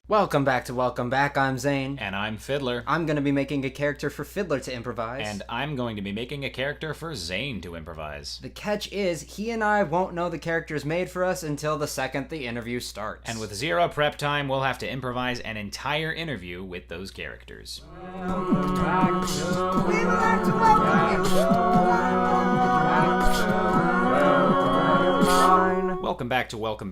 Welcome back. I'm Zane. And I'm Fidler. I'm going to be making a character for Fidler to improvise. And I'm going to be making a character for Zane to improvise. The catch is, he and I won't know the characters made for us until the second the interview starts. And with zero prep time, we'll have to improvise an entire interview with those characters. Welcome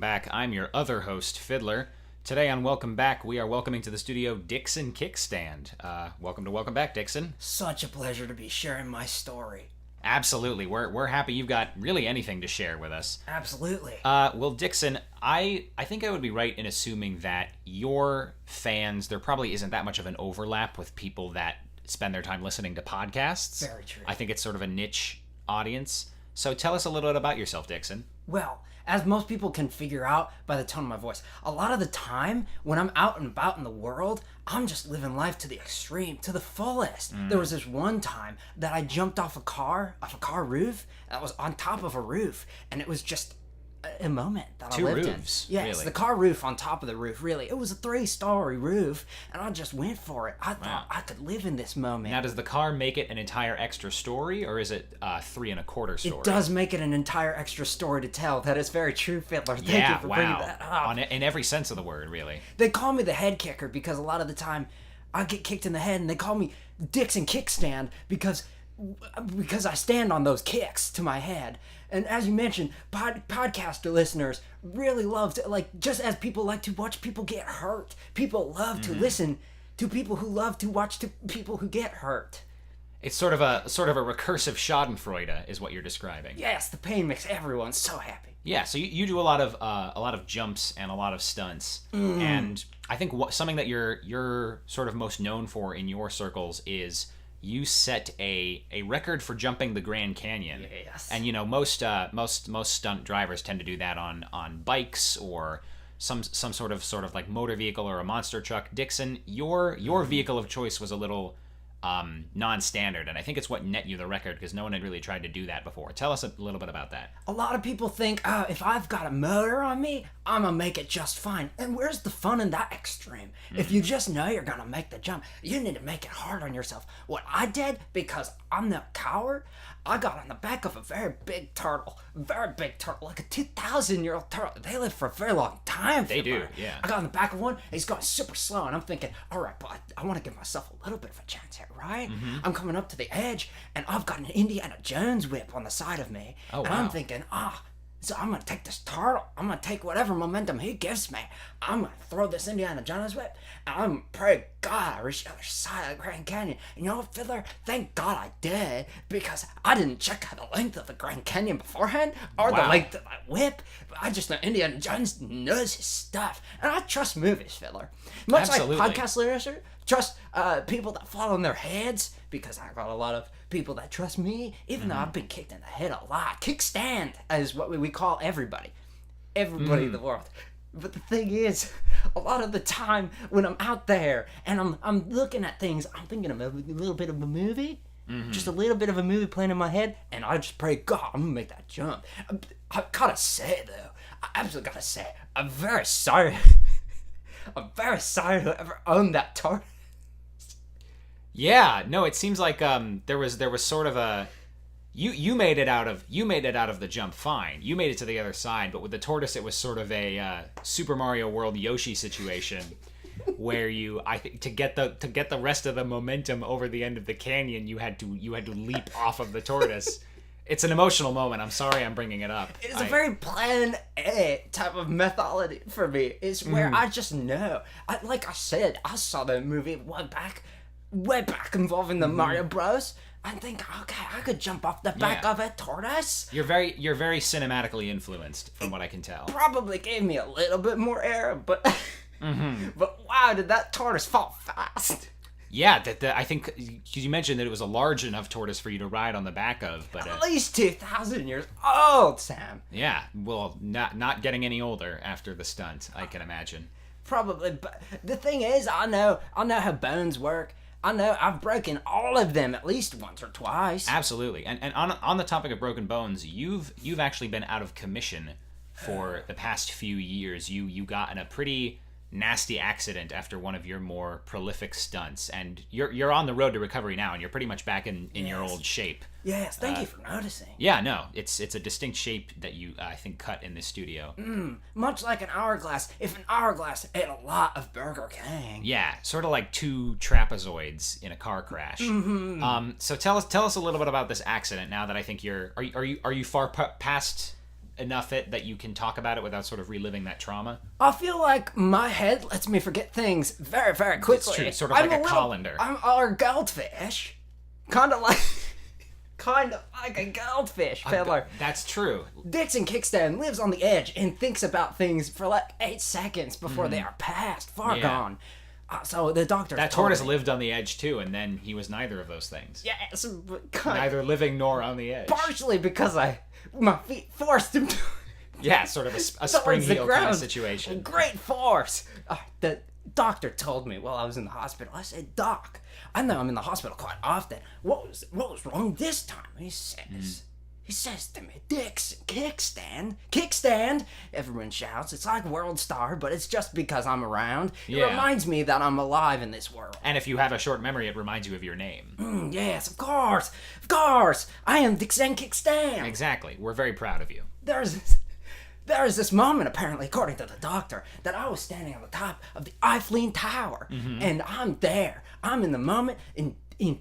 back. I'm your other host, Fidler. Today on Welcome Back, we are welcoming to the studio Dixon Kickstand. Welcome back, Dixon. Such a pleasure to be sharing my story. Absolutely. We're happy you've got really anything to share with us. Absolutely. Well, Dixon, I think I would be right in assuming that your fans, there probably isn't that much of an overlap with people that spend their time listening to podcasts. Very true. I think it's sort of a niche audience. So tell us a little bit about yourself, Dixon. Well, as most people can figure out by the tone of my voice, a lot of the time when I'm out and about in the world, I'm just living life to the extreme, to the fullest. There was this one time that I jumped off a car roof, that was on top of a roof, and it was just a moment that I lived roofs, in. Yes, really? the car roof on top of the roof, really. It was a 3-story roof, and I just went for it. I thought I could live in this moment. Now, does the car make it an entire extra story, or is it 3 1/4 story? It does make it an entire extra story to tell. That is very true, Fidler. Thank you for bringing that up. In every sense of the word, really. They call me the head kicker because a lot of the time I get kicked in the head, and they call me Dixon Kickstand because I stand on those kicks to my head. And as you mentioned, podcaster listeners really love to, like, just as people like to watch people get hurt, people love to listen to people who love to watch to people who get hurt. It's sort of a recursive Schadenfreude is what you're describing. Yes, the pain makes everyone so happy. Yeah, so you do a lot of jumps and a lot of stunts, and I think something that you're sort of most known for in your circles is you set a record for jumping the Grand Canyon. Yes. And most stunt drivers tend to do that on bikes or some sort of like motor vehicle or a monster truck. Dixon, your vehicle of choice was a little non-standard, and I think it's what net you the record because no one had really tried to do that before. Tell us a little bit about that. A lot of people think, if I've got a motor on me, I'm gonna make it just fine. And where's the fun in that extreme? If you just know you're gonna make the jump, you need to make it hard on yourself. What I did, because I'm no coward, I got on the back of a very big turtle, like a 2,000-year-old turtle. They live for a very long time. They do, yeah. I got on the back of one, and he's going super slow, and I'm thinking, all right, but I want to give myself a little bit of a chance here, right? I'm coming up to the edge, and I've got an Indiana Jones whip on the side of me, and I'm thinking, so I'm going to take this turtle. I'm going to take whatever momentum he gives me. I'm going to throw this Indiana Jones whip, and I'm going to pray God I reach the other side of the Grand Canyon. You know what, Fidler? Thank God I did, because I didn't check out the length of the Grand Canyon beforehand, or the length of my whip. I just know Indiana Jones knows his stuff, and I trust movies, Fidler. Much Absolutely. like podcast literature, trust people that fall on their heads, because I got a lot of people that trust me, even though I've been kicked in the head a lot. Kickstand is what we call everybody in the world. But the thing is, a lot of the time when I'm out there and I'm looking at things, I'm thinking of a little bit of a movie, just a little bit of a movie playing in my head, and I just pray, God, I'm gonna make that jump. I gotta say though, I absolutely gotta say, I'm very sorry. I'm very sorry to ever own that Tortoise. Yeah, no, it seems like there was sort of a you made it out of the jump fine. You made it to the other side, but with the Tortoise it was sort of a Super Mario World Yoshi situation where I think to get the rest of the momentum over the end of the canyon, you had to leap off of the Tortoise. It's an emotional moment. I'm sorry I'm bringing it up. It's a very plan A type of methodology for me. It's where I just know. Like I said, I saw the movie way back involving the Mario Bros. I think, okay, I could jump off the back of a Tortoise. You're very cinematically influenced, from what I can tell. Probably gave me a little bit more air, but but wow, did that Tortoise fall fast? Yeah, I think because you mentioned that it was a large enough tortoise for you to ride on the back of, but at least 2,000 years old, Sam. Yeah, well, not getting any older after the stunt, I can imagine. Probably, but the thing is, I know how bones work. I know I've broken all of them at least once or twice. Absolutely, and on the topic of broken bones, you've actually been out of commission for the past few years. You got in a pretty nasty accident after one of your more prolific stunts, and you're on the road to recovery now, and you're pretty much back in your old shape. Yes, thank you for noticing. Yeah, no, it's a distinct shape that you, I think, cut in this studio. Much like an hourglass, if an hourglass ate a lot of Burger King. Yeah, sort of like two trapezoids in a car crash. So tell us a little bit about this accident now that I think are you far past enough that you can talk about it without sort of reliving that trauma? I feel like my head lets me forget things very, very quickly. It's true, sort of like a colander. I'm a goldfish. Kind of like a goldfish, Fidler. That's true. Dixon Kickstand lives on the edge and thinks about things for like 8 seconds before they are past, far gone. So the doctor. That tortoise lived on the edge too, and then he was neither of those things. Yes, neither living nor on the edge. Partially because my feet forced him to. Yeah, sort of a spring heel kind of situation. Great force. The doctor told me while I was in the hospital. I said, "Doc, I know I'm in the hospital quite often. What was wrong this time?" He says to me, "Dixon Kickstand." Everyone shouts. It's like World Star, but it's just because I'm around. It reminds me that I'm alive in this world. And if you have a short memory, it reminds you of your name. Yes, of course. I am Dixon Kickstand. Exactly. We're very proud of you. There is this moment, apparently, according to the doctor, that I was standing on the top of the Eiffel Tower, and I'm there. I'm in the moment in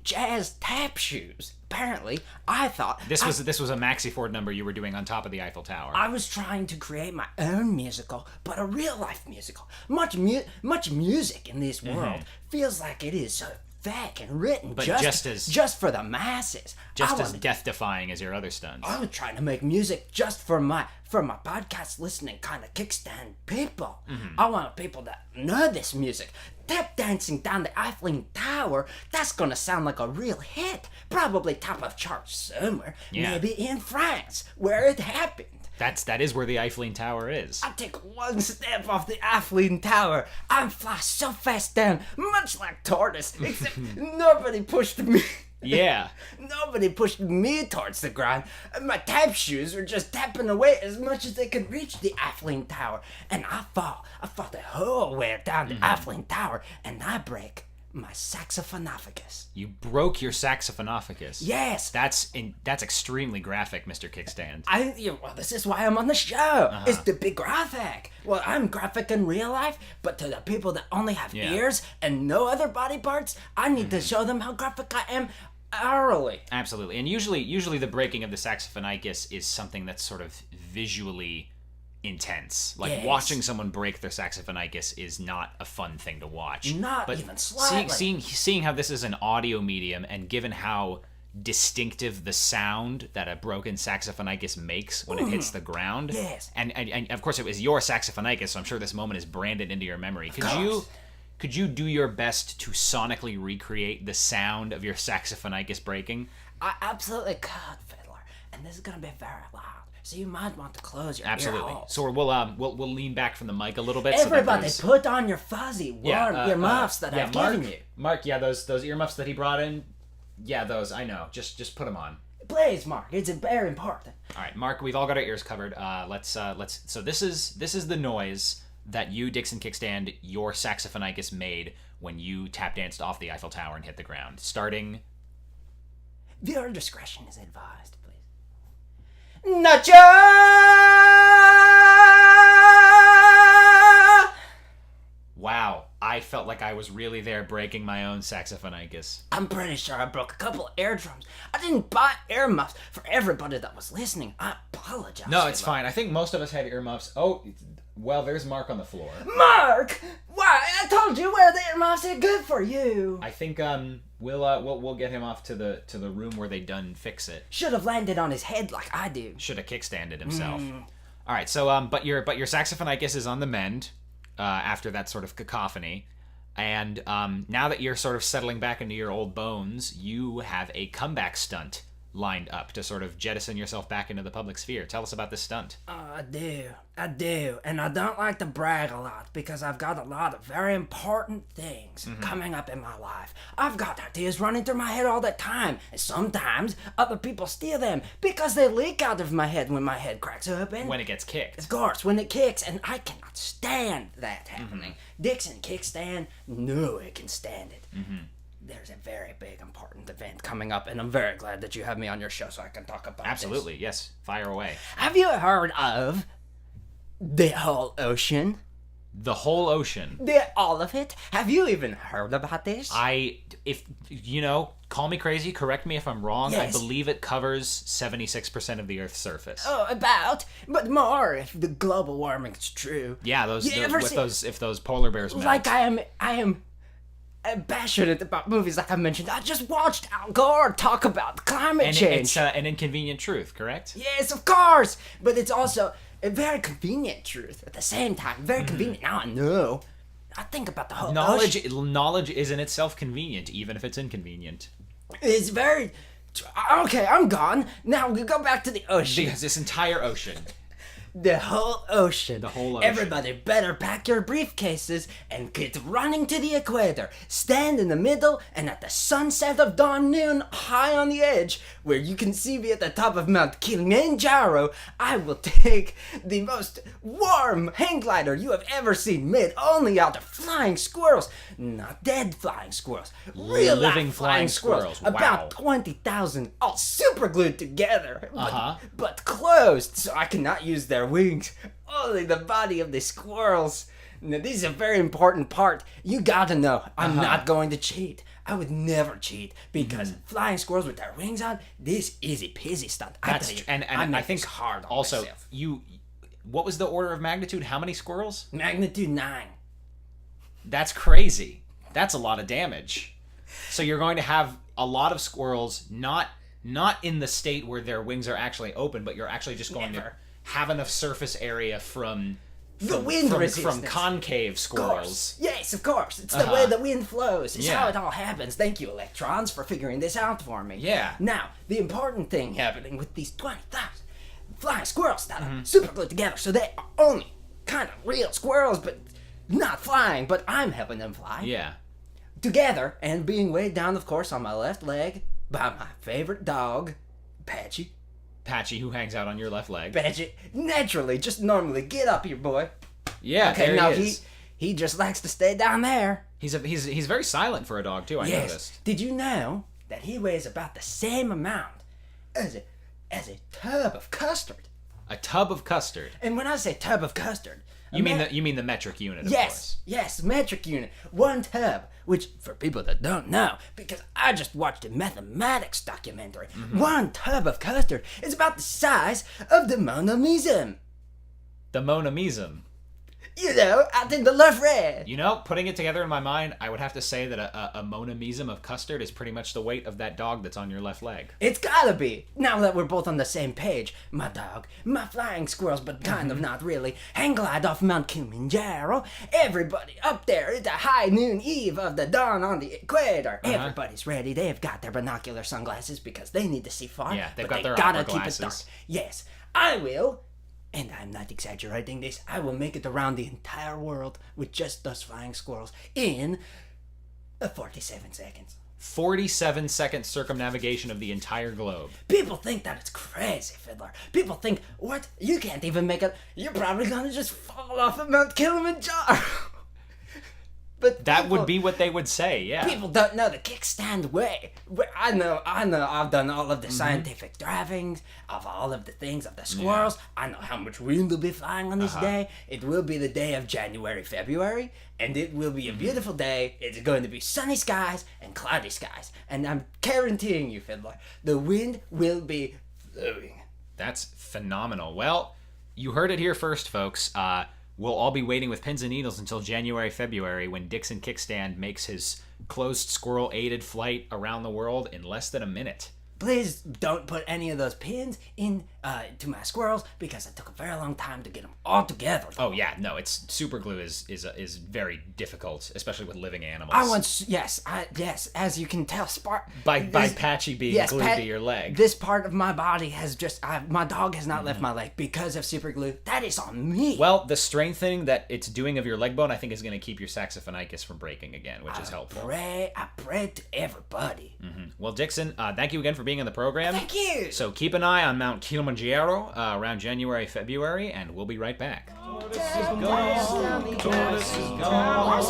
jazz tap shoes. Apparently, I thought this was a Maxi Ford number you were doing on top of the Eiffel Tower. I was trying to create my own musical, but a real life musical. Much music in this world feels like it is so fake and written, but just for the masses. Just as death-defying as your other stunts. I was trying to make music just for my podcast listening kind of kickstand people. I want people that know this music. Tap dancing down the Eiffel Tower, that's gonna sound like a real hit. Probably top of charts somewhere. Maybe in France, where it happened. That is where the Eiffel Tower is. I take one step off the Eiffel Tower, I fly so fast down, much like Tortoise, except nobody pushed me. Yeah. Nobody pushed me towards the ground. My tap shoes were just tapping away as much as they could reach the Eiffel Tower. And I fall the whole way down the Eiffel Tower, and I break my saxophonophagus. You broke your saxophonophagus? Yes. That's extremely graphic, Mr. Kickstand. Well, this is why I'm on the show. It's to be graphic. Well, I'm graphic in real life, but to the people that only have ears and no other body parts, I need to show them how graphic I am orally. Absolutely. And usually the breaking of the saxophonophagus is something that's sort of visually intense. Like watching someone break their saxophonophagus is not a fun thing to watch. But even slightly. Seeing how this is an audio medium, and given how distinctive the sound that a broken saxophonophagus makes when it hits the ground. Yes. And of course it was your saxophonophagus, so I'm sure this moment is branded into your memory. Could you do your best to sonically recreate the sound of your saxophonophagus breaking? I absolutely could, Fidler. And this is going to be very loud. So you might want to close your ear holes. So we'll lean back from the mic a little bit. Everybody, put on your fuzzy warm earmuffs that I've given you. Mark, those earmuffs that he brought in. Yeah, those, I know. Just put them on. Please, Mark. It's very important. All right, Mark, we've all got our ears covered. Let's. So this is the noise that you, Dixon Kickstand, your saxophonophagus made when you tap danced off the Eiffel Tower and hit the ground. Starting. Viewer discretion is advised, please. Nacho! Wow, I felt like I was really there breaking my own saxophonophagus. I'm pretty sure I broke a couple of eardrums. I didn't buy earmuffs for everybody that was listening. I apologize. No, it's fine. I think most of us had earmuffs. Oh, well, there's Mark on the floor. Mark! Why? I told you wear the earmuffs. They're good for you. I think we'll get him off to the room where they done fix it. Should have landed on his head like I do. Should have kickstanded himself. All right, so but your saxophonophagus is on the mend after that sort of cacophony, and now that you're sort of settling back into your old bones, you have a comeback stunt lined up to sort of jettison yourself back into the public sphere. Tell us about this stunt. I do. And I don't like to brag a lot because I've got a lot of very important things coming up in my life. I've got ideas running through my head all the time. And sometimes other people steal them because they leak out of my head when my head cracks open. When it gets kicked. Of course, when it kicks. And I cannot stand that happening. Dixon Kickstand, no one can stand it. There's a very big, important event coming up, and I'm very glad that you have me on your show so I can talk about Absolutely, yes. Fire away. Have you heard of the whole ocean? The whole ocean? All of it? Have you even heard about this? Call me crazy, correct me if I'm wrong. Yes. I believe it covers 76% of the Earth's surface. Oh, but more if the global warming is true. Yeah, if those polar bears melt. Like I am passionate about movies like I mentioned. I just watched Al Gore talk about climate change. It's an inconvenient truth, correct? Yes, of course. But it's also a very convenient truth at the same time. Very convenient. Now I know. I think about the whole ocean. Knowledge is in itself convenient, even if it's inconvenient. It's very... Okay, I'm gone. Now we go back to the ocean. This entire ocean. The whole ocean. The whole ocean. Everybody better pack your briefcases and get running to the equator. Stand in the middle and at the sunset of dawn noon, high on the edge, where you can see me at the top of Mount Kilimanjaro, I will take the most warm hang glider you have ever seen, made only out of flying squirrels. Not dead flying squirrels. Real living flying squirrels. Wow. About 20,000 all super glued together. But closed, so I cannot use their wings, only the body of the squirrels. Now, this is a very important part. You gotta know, I'm not going to cheat. I would never cheat because flying squirrels with their wings on, this easy peasy stunt. I think it's hard on also myself. What was the order of magnitude? How many squirrels? Magnitude 9. That's crazy. That's a lot of damage. So you're going to have a lot of squirrels, not in the state where their wings are actually open, but you're actually just going to have enough surface area from the wind resistance. From concave squirrels. Yes, of course. It's the way the wind flows. It's how it all happens. Thank you, electrons, for figuring this out for me. Yeah. Now, the important thing happening with these 20,000 flying squirrels that are super glued together, so they are only kind of real squirrels, but not flying, but I'm helping them fly. Yeah. Together, and being weighed down, of course, on my left leg by my favorite dog, Patchy. Patchy, who hangs out on your left leg. Patchy, naturally, just normally, get up here, boy. Yeah, okay, there he is. He just likes to stay down there. He's very silent for a dog too. I noticed. Did you know that he weighs about the same amount as a tub of custard? A tub of custard. And when I say tub of custard, you mean the metric unit, of course. Yes, metric unit. One tub, which for people that don't know, because I just watched a mathematics documentary, one tub of custard is about the size of the Mona Lisa. The Mona Lisa. Out in the Louvre. Putting it together in my mind, I would have to say that a Mona Lisa of custard is pretty much the weight of that dog that's on your left leg. It's gotta be. Now that we're both on the same page, my dog, my flying squirrels, but kind of not really, hang glide off Mount Kilimanjaro. Everybody up there at the high noon eve of the dawn on the equator. Everybody's ready. They've got their binocular sunglasses because they need to see far. Yeah, they've but got their gotta opera keep glasses. it dark. Yes, I will. And I'm not exaggerating this. I will make it around the entire world with just those flying squirrels in 47 seconds. 47-second circumnavigation of the entire globe. People think that it's crazy, Fidler. People think, what? You can't even make it. You're probably gonna just fall off of Mount Kilimanjaro. But that would be what they would say, yeah. People don't know the kickstand way. I know, I've done all of the scientific drivings of all of the things of the squirrels. Yeah. I know how much wind will be flying on this day. It will be the day of January, February, and it will be a beautiful day. It's going to be sunny skies and cloudy skies. And I'm guaranteeing you, Fidler, the wind will be flowing. That's phenomenal. Well, you heard it here first, folks. We'll all be waiting with pins and needles until January, February, when Dixon Kickstand makes his closed squirrel-aided flight around the world in less than a minute. please don't put any of those pins in to my squirrels because it took a very long time to get them all together. Oh yeah, no, it's super glue is very difficult, especially with living animals. I once, yes, as you can tell, by Patchy being glued to your leg. This part of my body has my dog has not left my leg because of super glue. That is on me. Well, the strengthening that it's doing of your leg bone, I think, is going to keep your saxophonicus from breaking again, which is helpful. I pray to everybody. Well, Dixon, thank you again for being on the program. Thank you. So keep an eye on Mount Kilimanjaro around January, February, and we'll be right back. Tortoise is gone. Tortoise is gone.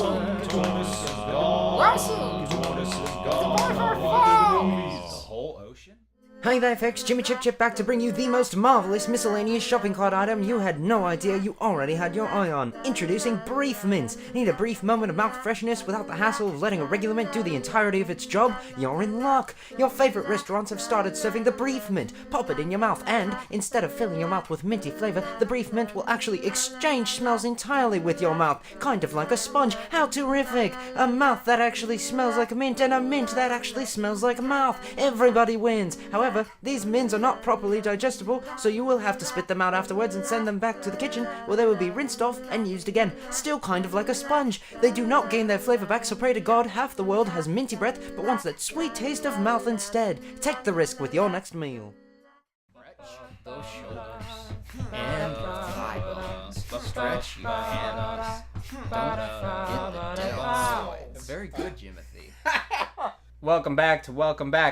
Tortoise is gone. Tortoise is gone. The whole ocean? Hi there folks, Chimmy Chip-Chip back to bring you the most marvelous miscellaneous shopping cart item you had no idea you already had your eye on. Introducing Brief Mints. Need a brief moment of mouth freshness without the hassle of letting a regular mint do the entirety of its job? You're in luck. Your favorite restaurants have started serving the Brief Mint. Pop it in your mouth and, instead of filling your mouth with minty flavor, the Brief Mint will actually exchange smells entirely with your mouth. Kind of like a sponge. How terrific! A mouth that actually smells like mint and a mint that actually smells like a mouth. Everybody wins. However, these mints are not properly digestible, so you will have to spit them out afterwards and send them back to the kitchen, where they will be rinsed off and used again. Still kind of like a sponge. They do not gain their flavor back, so pray to God half the world has minty breath, but wants that sweet taste of mouth instead. Take the risk with your next meal. Stretch those shoulders and thigh bones. Stretch your hands. Don't forget the deltoids. Very good, Jimothy. Welcome back.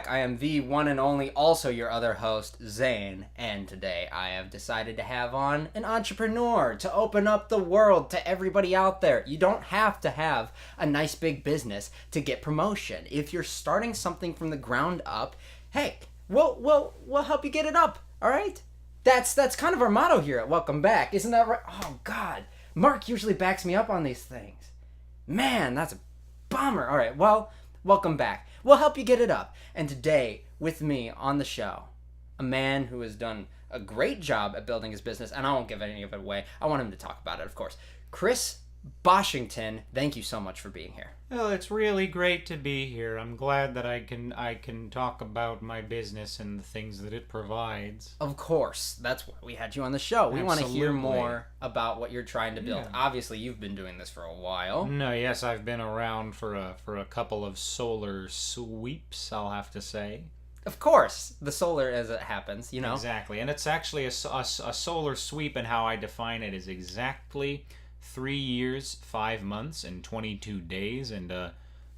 I am the one and only, also your other host, Zane, and today I have decided to have on an entrepreneur to open up the world to everybody out there. You don't have to have a nice big business to get promotion. If you're starting something from the ground up, hey, we'll help you get it up, all right? That's kind of our motto here at Welcome Back, isn't that right? Oh, God. Mark usually backs me up on these things. Man, that's a bummer. All right, well, welcome back. We'll help you get it up. And today, with me on the show, a man who has done a great job at building his business, and I won't give any of it away. I want him to talk about it, of course. Chris Boshington, thank you so much for being here. Well, it's really great to be here. I'm glad that I can talk about my business and the things that it provides. Of course. That's why we had you on the show. We want to hear Absolutely. more about what you're trying to build. Yeah. Obviously, you've been doing this for a while. No, yes, I've been around for a couple of solar sweeps, I'll have to say. Of course, the solar as it happens, you know. Exactly, and it's actually a solar sweep, and how I define it is exactly 3 years, 5 months, and 22 days, and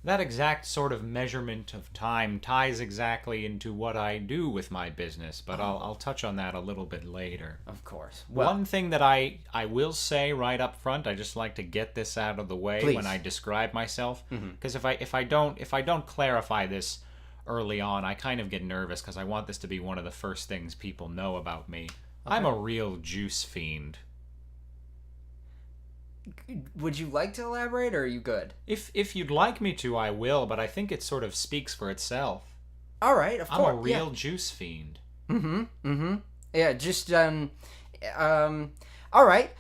that exact sort of measurement of time ties exactly into what I do with my business, but I'll touch on that a little bit later. Of course. Well, One thing that I will say right up front, I just like to get this out of the way Please. when I describe myself, because if I don't clarify this early on, I kind of get nervous because I want this to be one of the first things people know about me. Okay. I'm a real juice fiend. would you like to elaborate, or are you good? If you'd like me to, I will, but I think it sort of speaks for itself. All right, of course. I'm a real juice fiend. Yeah, just all right.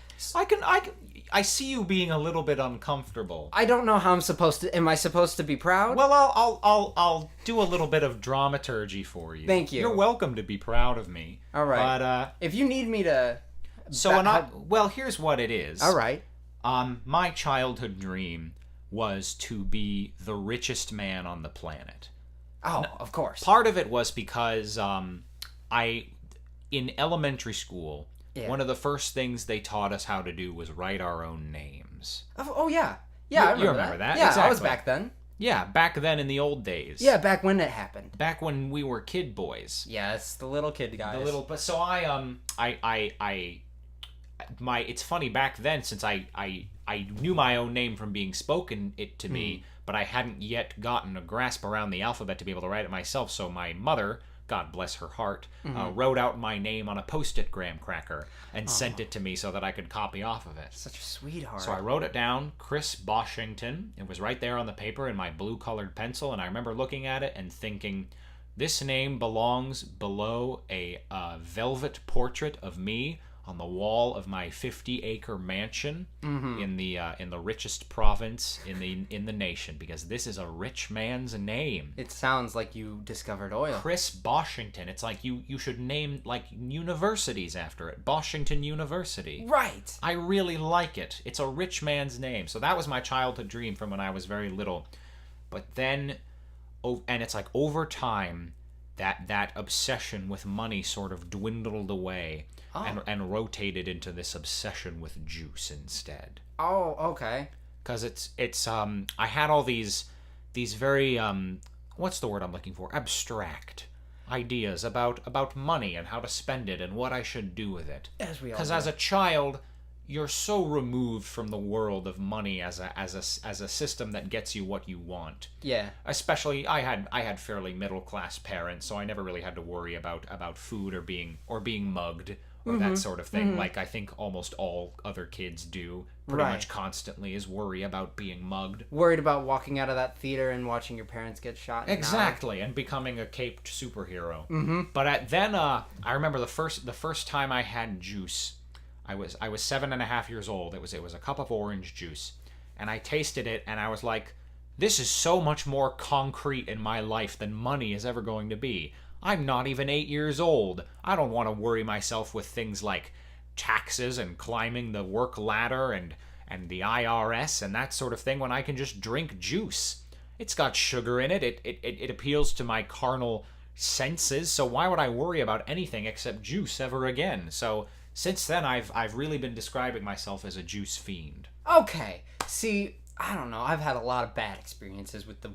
I see you being a little bit uncomfortable. I don't know how I'm supposed to. Am I supposed to be proud? Well, I'll do a little bit of dramaturgy for you. Thank you. You're welcome to be proud of me. All right. But if you need me to. well, here's what it is. All right. My childhood dream was to be the richest man on the planet. Oh, of course. Part of it was because in elementary school, one of the first things they taught us how to do was write our own names. Oh yeah. Yeah, You remember that? Yeah, I was Exactly. back then. Yeah, back then in the old days. Yeah, back when it happened. Back when we were kid boys. Yes, the little kid guys. But so it's funny back then, since I knew my own name from being spoken it to me, but I hadn't yet gotten a grasp around the alphabet to be able to write it myself. So my mother, God bless her heart, wrote out my name on a Post-it graham cracker and sent it to me so that I could copy off of it. Such a sweetheart. So I wrote it down, Chris Boshington. It was right there on the paper in my blue-colored pencil, and I remember looking at it and thinking, this name belongs below a velvet portrait of me on the wall of my 50-acre mansion in the richest province in the nation, because this is a rich man's name. It sounds like you discovered oil. Chris Boshington. It's like you should name like universities after it. Boshington University. Right. I really like it. It's a rich man's name. So that was my childhood dream from when I was very little. But then, and it's like over time, that obsession with money sort of dwindled away and rotated into this obsession with juice instead. Oh, okay. Because it's I had all these very what's the word I'm looking for? Abstract ideas about money and how to spend it and what I should do with it. As we all Because as a child, you're so removed from the world of money as a system that gets you what you want. Yeah. Especially, I had fairly middle class parents, so I never really had to worry about food or being mugged or that sort of thing. Like I think almost all other kids do pretty much constantly, is worry about being mugged. Worried about walking out of that theater and watching your parents get shot. Exactly, and becoming a caped superhero. But then I remember the first time I had juice. I was 7.5 years old. It was a cup of orange juice, and I tasted it, and I was like, this is so much more concrete in my life than money is ever going to be. I'm not even 8 years old. I don't want to worry myself with things like taxes and climbing the work ladder and the IRS and that sort of thing when I can just drink juice. It's got sugar in it. It appeals to my carnal senses, so why would I worry about anything except juice ever again? So since then, I've really been describing myself as a juice fiend. Okay. See, I don't know. I've had a lot of bad experiences with the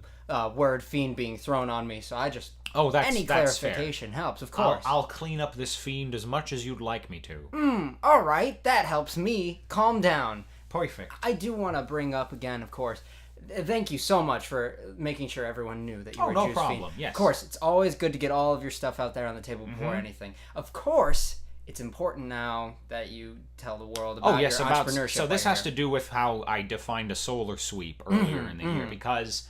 word fiend being thrown on me, so I just... any clarification fair. Helps, of course. I'll clean up this fiend as much as you'd like me to. All right. That helps me. Calm down. Perfect. I do want to bring up again, of course, thank you so much for making sure everyone knew that you were a no juice problem. fiend. Yes. Of course, it's always good to get all of your stuff out there on the table before anything. Of course... It's important now that you tell the world about your entrepreneurship. So this has to do with how I defined a solar sweep earlier in the year, because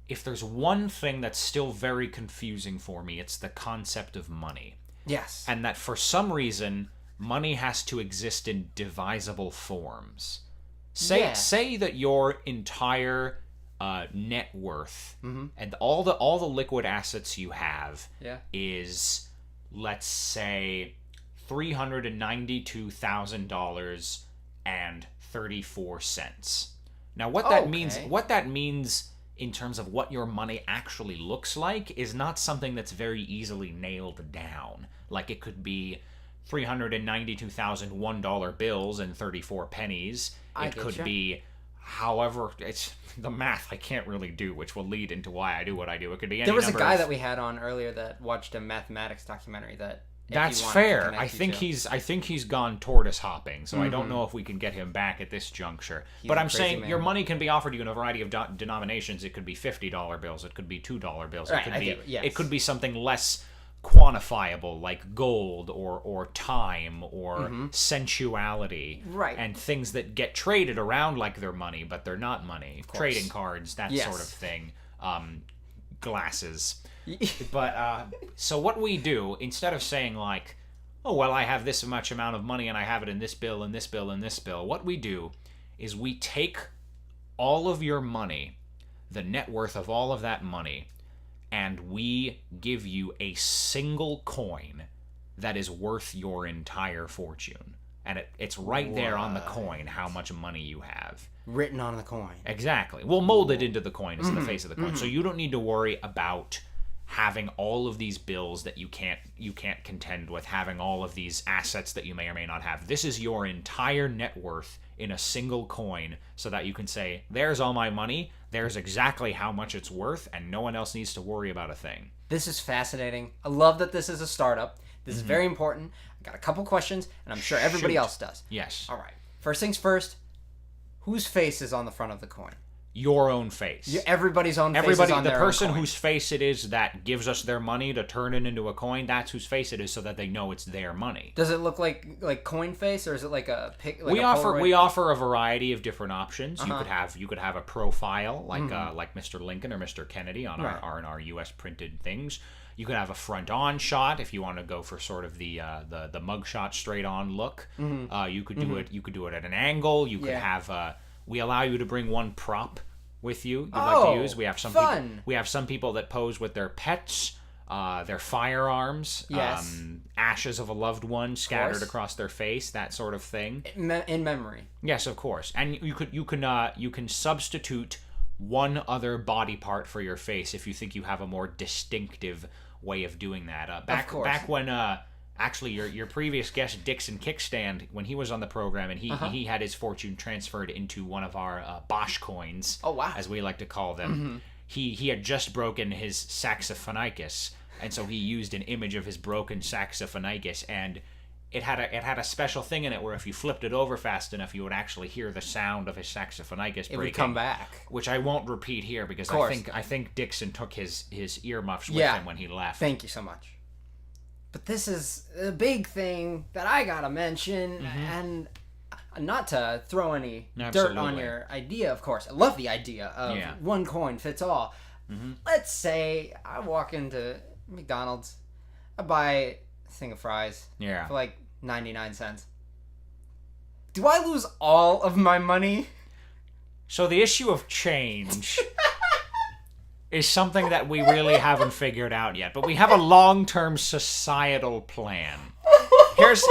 if there's one thing that's still very confusing for me, it's the concept of money. Yes. And that for some reason, money has to exist in divisible forms. Say that your entire net worth and all the liquid assets you have is, let's say, $392,000.34. Now, what that means in terms of what your money actually looks like is not something that's very easily nailed down. Like, it could be $392,001 bills and 34 pennies. It could be, however, it's the math I can't really do, which will lead into why I do what I do. It could be any There was a guy of... that we had on earlier that watched a mathematics documentary that... That's fair. I think he's gone tortoise hopping, so I don't know if we can get him back at this juncture. But I'm saying your money can be offered to you in a variety of denominations. It could be $50 bills. It could be $2 bills. It could be something less quantifiable, like gold or time or sensuality, and things that get traded around like they're money, but they're not money. Trading cards, that sort of thing. Glasses. But so what we do, instead of saying like, oh well, I have this much amount of money and I have it in this bill and this bill and this bill, what we do is we take all of your money, the net worth of all of that money, and we give you a single coin that is worth your entire fortune. And it's right there on the coin how much money you have. Written on the coin. Exactly. We'll mold it into the coin as the face of the coin. So you don't need to worry about having all of these bills that you can't contend with, having all of these assets that you may or may not have. This is your entire net worth in a single coin, so that you can say, there's all my money, there's exactly how much it's worth, and no one else needs to worry about a thing. This is fascinating. I love that this is a startup. This is very important. I got a couple questions, and I'm sure everybody else does. Yes. All right. First things first, whose face is on the front of the coin? your own face. Everybody's own face is on the their person own coin. whose face it is that gives us their money to turn it into a coin, that's whose face it is, so that they know it's their money. Does it look like coin face, or is it like a pic? Like we offer a variety of different options. You could have a profile like Mr. Lincoln or Mr. Kennedy on our US printed things. You could have a front-on shot if you want to go for sort of the mugshot straight-on look. You could do it. You could do it at an angle. You could have. We allow you to bring one prop with you. You'd like to use. We have some fun. People, we have some people that pose with their pets, their firearms, ashes of a loved one scattered across their face, that sort of thing. In memory. Yes, of course. And you can substitute one other body part for your face if you think you have a more distinctive way of doing that. Back when actually your previous guest Dixon Kickstand, when he was on the program and he had his fortune transferred into one of our Bosch coins, as we like to call them. He had just broken his saxophonicus, and so he used an image of his broken saxophonicus, and it had a special thing in it where if you flipped it over fast enough, you would actually hear the sound of his saxophonicus breaking. It would come back. Which I won't repeat here because I think Dixon took his earmuffs with him when he left. Thank you so much. But this is a big thing that I gotta mention, and not to throw any dirt on your idea, of course. I love the idea of one coin fits all. Let's say I walk into McDonald's, I buy a thing of fries for like 99 cents. Do I lose all of my money? So the issue of change is something that we really haven't figured out yet, but we have a long-term societal plan. Here's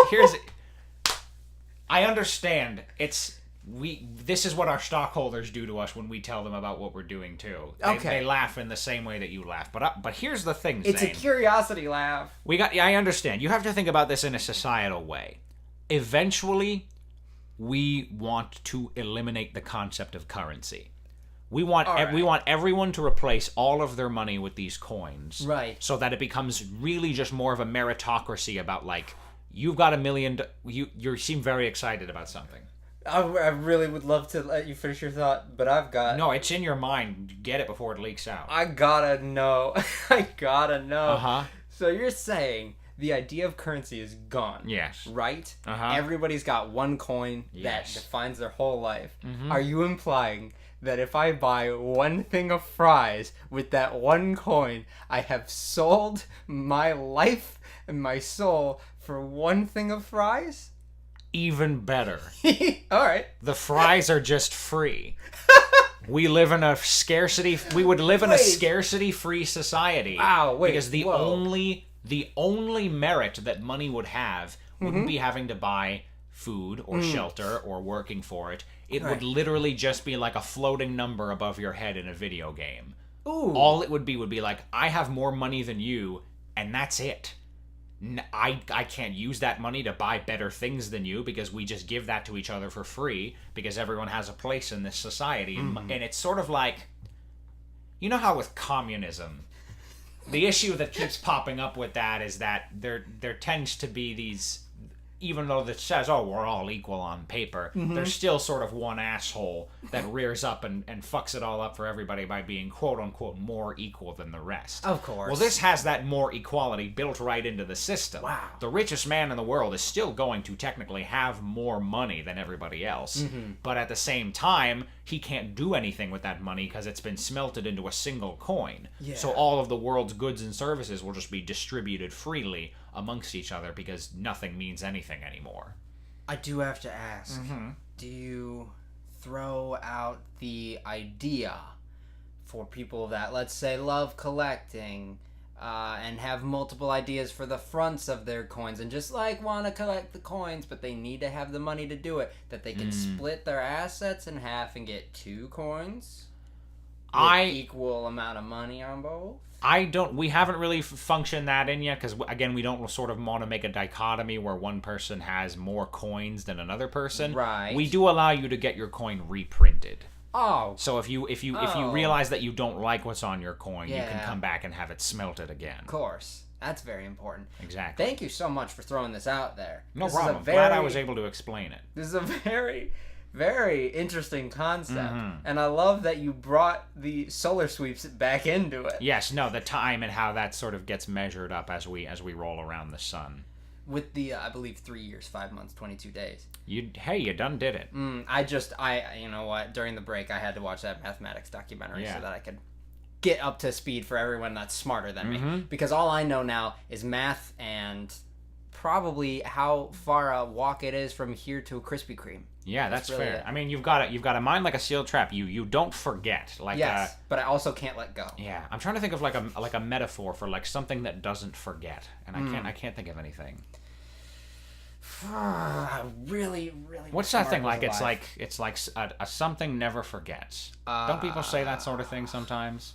I understand this is what our stockholders do to us when we tell them about what we're doing too. They laugh in the same way that you laugh. But here's the thing, Zane. It's a curiosity laugh. I understand. You have to think about this in a societal way. Eventually, we want to eliminate the concept of currency. We want everyone to replace all of their money with these coins, right? So that it becomes really just more of a meritocracy about like you've got $1 million. You seem very excited about something. I really would love to let you finish your thought, but I've got... No, it's in your mind. Get it before it leaks out. I gotta know. So you're saying the idea of currency is gone. Yes. Right? Everybody's got one coin that defines their whole life. Are you implying that if I buy one thing of fries with that one coin, I have sold my life and my soul for one thing of fries? Even better. All right. The fries are just free. We live in a scarcity. We would live in a scarcity-free society. Wow. Wait. Because the only merit that money would have wouldn't be having to buy food or shelter or working for it. It would literally just be like a floating number above your head in a video game. Ooh. All it would be like, I have more money than you, and that's it. I can't use that money to buy better things than you because we just give that to each other for free because everyone has a place in this society. And it's sort of like, you know how with communism, the issue that keeps popping up with that is that there tends to be these, even though it says, oh, we're all equal on paper, there's still sort of one asshole that rears up and fucks it all up for everybody by being quote-unquote more equal than the rest. Of course. Well, this has that more equality built right into the system. Wow. The richest man in the world is still going to technically have more money than everybody else, but at the same time, he can't do anything with that money because it's been smelted into a single coin. Yeah. So all of the world's goods and services will just be distributed freely amongst each other because nothing means anything anymore. I do have to ask, do you throw out the idea for people that, let's say, love collecting and have multiple ideas for the fronts of their coins and just like want to collect the coins but they need to have the money to do it, that they can split their assets in half and get 2 coins with equal amount of money on both? We haven't really functioned that in yet because, again, we don't sort of want to make a dichotomy where one person has more coins than another person. Right. We do allow you to get your coin reprinted. Oh. So if you realize that you don't like what's on your coin, you can come back and have it smelted again. Of course. That's very important. Exactly. Thank you so much for throwing this out there. No problem. Glad I was able to explain it. This is a very, very interesting concept. And I love that you brought the solar sweeps back into it. Yes, no, the time and how that sort of gets measured up as we roll around the sun. With the, I believe, 3 years, 5 months, 22 days. You done did it. You know what? During the break, I had to watch that mathematics documentary so that I could get up to speed for everyone that's smarter than me. Because all I know now is math and probably how far a walk it is from here to a Krispy Kreme. Yeah, that's really fair. I mean, you've got a mind like a sealed trap. You don't forget. Yes, but I also can't let go. Yeah, I'm trying to think of like a metaphor for like something that doesn't forget, and I can't think of anything. I really. What's that thing like? It's like a something never forgets. Don't people say that sort of thing sometimes?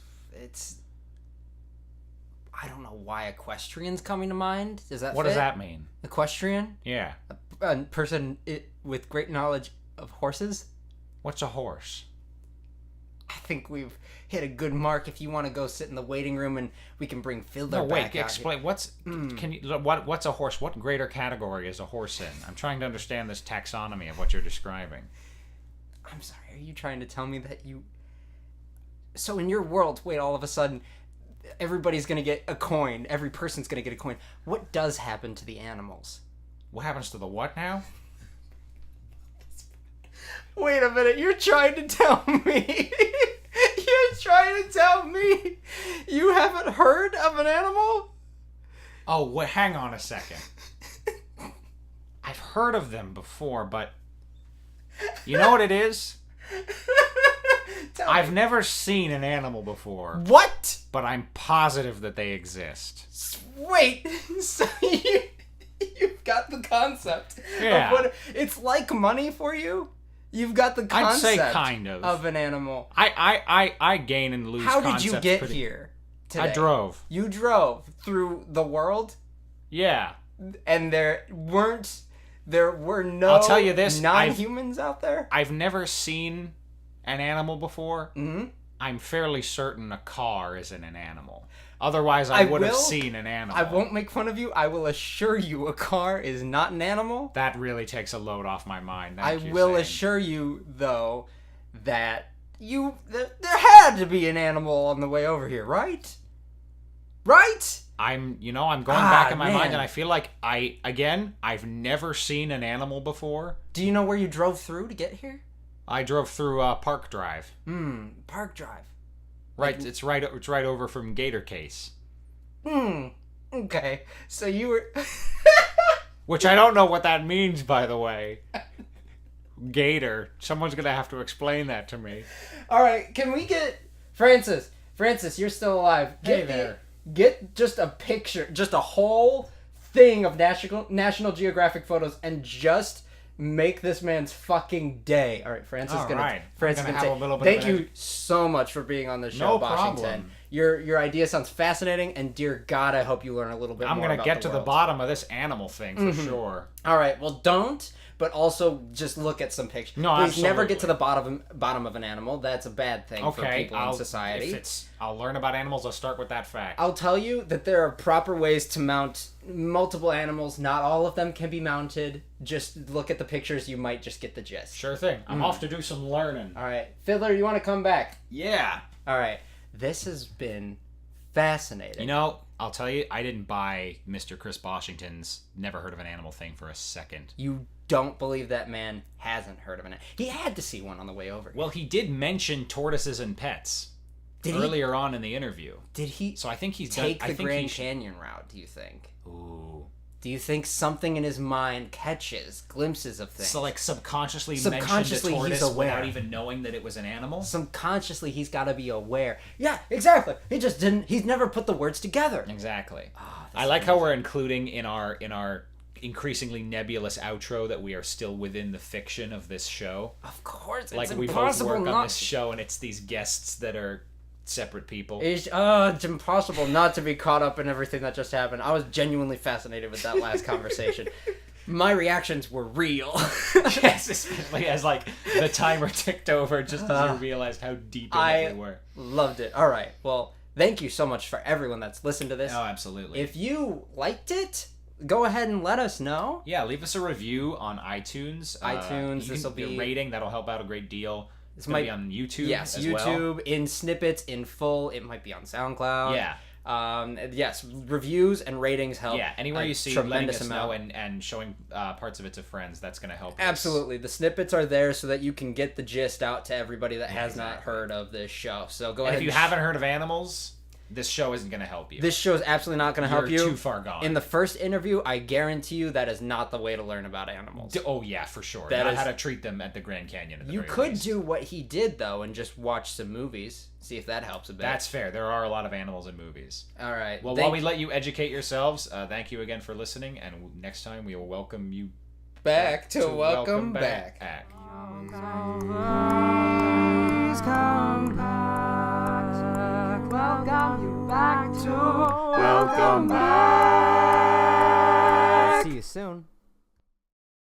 I don't know why equestrian's coming to mind. Does that? What does that mean? Equestrian? Yeah. A person with great knowledge of horses. What's a horse? I think we've hit a good mark. If you want to go sit in the waiting room and we can bring Fidler No, wait. back out Explain. here. What's a horse? What greater category is a horse in? I'm trying to understand this taxonomy of what you're describing. I'm sorry. Are you trying to tell me that you? So in your world, wait, all of a sudden, everybody's gonna get a coin. Every person's gonna get a coin. What does happen to the animals? What happens to the what now? Wait a minute, you're trying to tell me you haven't heard of an animal? Oh, wait, hang on a second. I've heard of them before, but you know what it is? I've never seen an animal before. What? But I'm positive that they exist. Wait, so you've got the concept of what it's like money for you? You've got the concept I'd say kind of an animal. I gain and lose How concepts. Did you get here today? I drove. You drove through the world? Yeah. And there were no I'll tell you this, non-humans out there? I've never seen an animal before. Mm-hmm. I'm fairly certain a car isn't an animal. Otherwise, I would have seen an animal. I won't make fun of you. I will assure you a car is not an animal. That really takes a load off my mind. I will assure you, though, that there had to be an animal on the way over here, right? Right? I'm going back in my mind, and I feel like I've never seen an animal before. Do you know where you drove through to get here? I drove through Park Drive. Park Drive. Right, it's right over from Gator Case. Okay. So you were Which I don't know what that means, by the way. Gator. Someone's going to have to explain that to me. All right, can we get Francis? Francis, you're still alive. Hey there. Get just a picture, just a whole thing of National Geographic photos and just make this man's fucking day. All right, Francis is gonna say, thank you so much for being on the show, Boshington. Problem. Your idea sounds fascinating, and dear God, I hope you learn a little bit more about the world. I'm gonna get to the bottom of this animal thing for sure. All right, well, don't, but also just look at some pictures. No, please absolutely. never get to the bottom of an animal. That's a bad thing for people in society. I'll learn about animals. I'll start with that fact. I'll tell you that there are proper ways to mount multiple animals. Not all of them can be mounted. Just look at the pictures. You might just get the gist. Sure thing. I'm off to do some learning. All right. Fidler, you want to come back? Yeah. All right. This has been fascinating. I'll tell you, I didn't buy Mr. Chris Boshington's never heard of an animal thing for a second. You don't believe that man hasn't heard of an animal. He had to see one on the way over. Well, he did mention tortoises and pets earlier on in the interview. Did he? So I think he's take the Grand Canyon route, do you think? Ooh. Do you think something in his mind catches glimpses of things? So, like, subconsciously mentioned a tortoise without even knowing that it was an animal? Subconsciously, he's got to be aware. Yeah, exactly. He just didn't. He's never put the words together. Exactly. I like how we're including in our increasingly nebulous outro that we are still within the fiction of this show. Of course, it's like, impossible we both work not on this show, and it's these guests that are separate people. It's impossible not to be caught up in everything that just happened. I was genuinely fascinated with that last conversation. My reactions were real. Yes, especially as like the timer ticked over just as you realized how deep in it we were. Loved it. All right. Well, thank you so much for everyone that's listened to this. Oh, absolutely. If you liked it, go ahead and let us know. Yeah, leave us a review on iTunes. This will be a rating. That'll help out a great deal. This might be on YouTube. Yes, as YouTube well. in snippets, in full. It might be on SoundCloud. Yeah. Yes, reviews and ratings help. Yeah, anywhere you see letting us know and showing parts of it to friends, that's going to help. Absolutely. The snippets are there so that you can get the gist out to everybody that has not heard of this show. So go ahead. If you haven't heard of animals, this show isn't going to help you. This show is absolutely not going to help you. You're too far gone. In the first interview, I guarantee you that is not the way to learn about animals. Oh, yeah, for sure. Not how to treat them at the Grand Canyon. You could do what he did, though, and just watch some movies. See if that helps a bit. That's fair. There are a lot of animals in movies. All right. Well, while we let you educate yourselves, thank you again for listening, and next time we will welcome you back to Welcome Back. Please come back. Welcome you back to Welcome Back.